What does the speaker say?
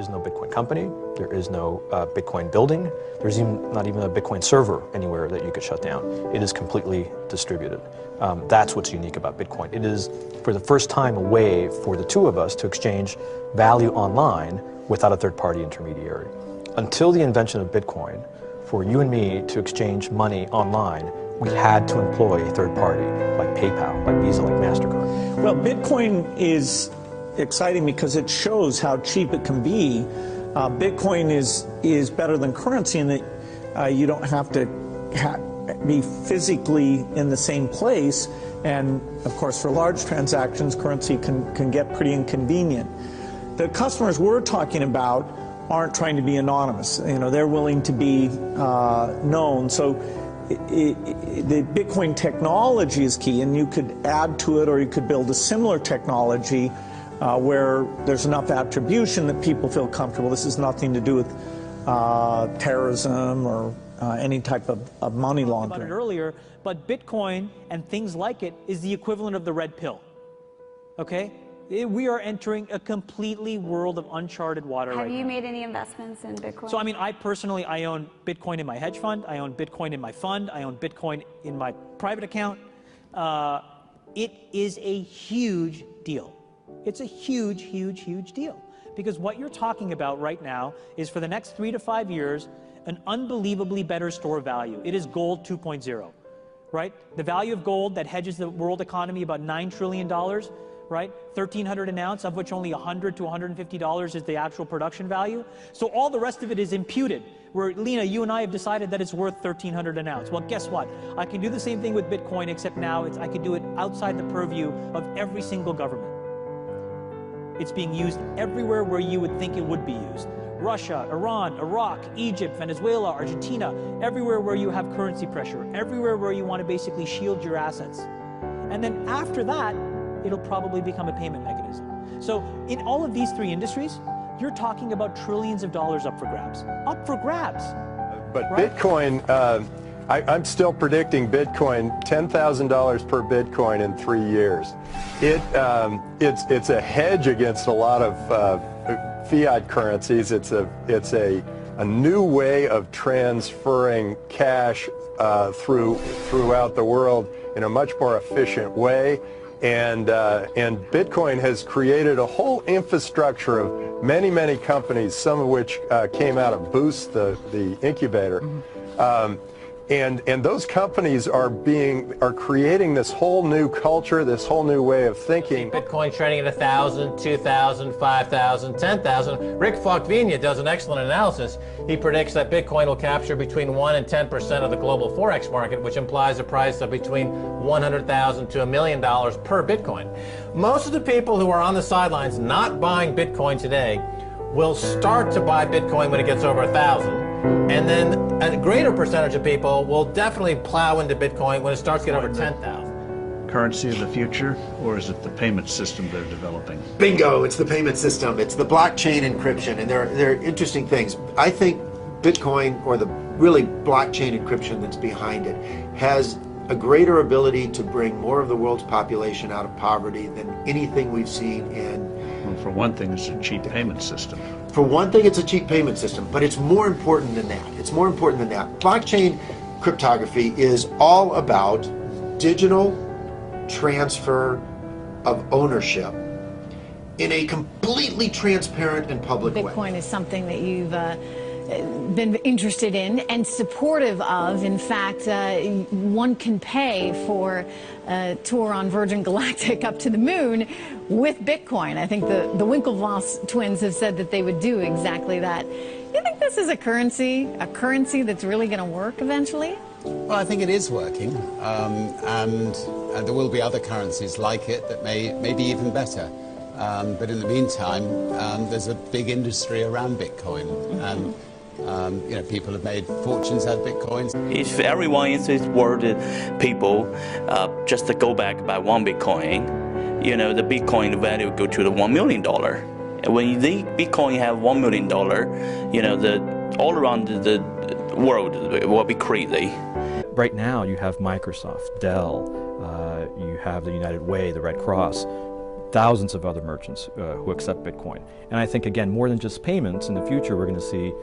is no Bitcoin company, there is no Bitcoin building, there's not even a Bitcoin server anywhere that you could shut down. It is completely distributed. That's what's unique about Bitcoin. It is, for the first time, a way for the two of us to exchange value online without a third-party intermediary. Until the invention of Bitcoin, for you and me to exchange money online, we had to employ a third party, like PayPal, like Visa, like MasterCard. Well, Bitcoin is exciting because it shows how cheap it can be. Bitcoin is better than currency in that you don't have to be physically in the same place. And of course, for large transactions, currency can get pretty inconvenient. The customers we're talking about aren't trying to be anonymous. You know, they're willing to be known. So the Bitcoin technology is key, and you could add to it, or you could build a similar technology where there's enough attribution that people feel comfortable. This has nothing to do with terrorism or any type of money laundering. About it earlier, but Bitcoin and things like it is the equivalent of the red pill. Okay? We are entering a completely world of uncharted water right now. Have you made any investments in Bitcoin? So, I mean, I personally, I own Bitcoin in my hedge fund. I own Bitcoin in my fund. I own Bitcoin in my private account. It is a huge deal. It's a huge, huge, huge deal. Because what you're talking about right now is, for the next 3 to 5 years, an unbelievably better store of value. It is gold 2.0, right? The value of gold that hedges the world economy about $9 trillion, right? 1,300 an ounce, of which only $100 to $150 is the actual production value. So all the rest of it is imputed, where, Lena, you and I have decided that it's worth 1,300 an ounce. Well, guess what? I can do the same thing with Bitcoin, except now I can do it outside the purview of every single government. It's being used everywhere where you would think it would be used. Russia, Iran, Iraq, Egypt, Venezuela, Argentina, everywhere where you have currency pressure, everywhere where you want to basically shield your assets. And then after that, it'll probably become a payment mechanism. So in all of these three industries, you're talking about trillions of dollars up for grabs. Up for grabs. But right? Bitcoin, I'm still predicting Bitcoin, $10,000 per Bitcoin in 3 years. It's a hedge against a lot of fiat currencies. It's a new way of transferring cash throughout the world in a much more efficient way. And Bitcoin has created a whole infrastructure of many, many companies, some of which came out of Boost, the incubator. And those companies are creating this whole new culture, this whole new way of thinking. Bitcoin trading at 1,000, 2,000, 5,000, 10,000. Rick Falkvinia does an excellent analysis. He predicts that Bitcoin will capture between 1% and 10% of the global Forex market, which implies a price of between $100,000 to $1 million per Bitcoin. Most of the people who are on the sidelines not buying Bitcoin today will start to buy Bitcoin when it gets over 1,000. And then a greater percentage of people will definitely plow into Bitcoin when it starts to get over 10,000. Currency of the future, or is it the payment system they're developing? Bingo, it's the payment system. It's the blockchain encryption, and there are interesting things. I think Bitcoin, or the really blockchain encryption that's behind it, has a greater ability to bring more of the world's population out of poverty than anything we've seen in... Well, for one thing, it's a cheap payment system. For one thing, it's a cheap payment system, but it's more important than that. It's more important than that. Blockchain cryptography is all about digital transfer of ownership in a completely transparent and public way. Bitcoin is something that you've been interested in and supportive of. In fact, one can pay for a tour on Virgin Galactic up to the moon with Bitcoin. I think the Winklevoss twins have said that they would do exactly that. You think this is a currency that's really going to work eventually? Well, I think it is working, and there will be other currencies like it that may be even better. But in the meantime, there's a big industry around Bitcoin, and you know, people have made fortunes out of Bitcoins. If everyone in this world, people, just to go back by one Bitcoin, you know, the Bitcoin value go to the $1 million. And when the Bitcoin have $1 million, you know, all around the world will be crazy. Right now, you have Microsoft, Dell, you have the United Way, the Red Cross. thousands of other merchants who accept Bitcoin. And I think, again, more than just payments, in the future we're going to see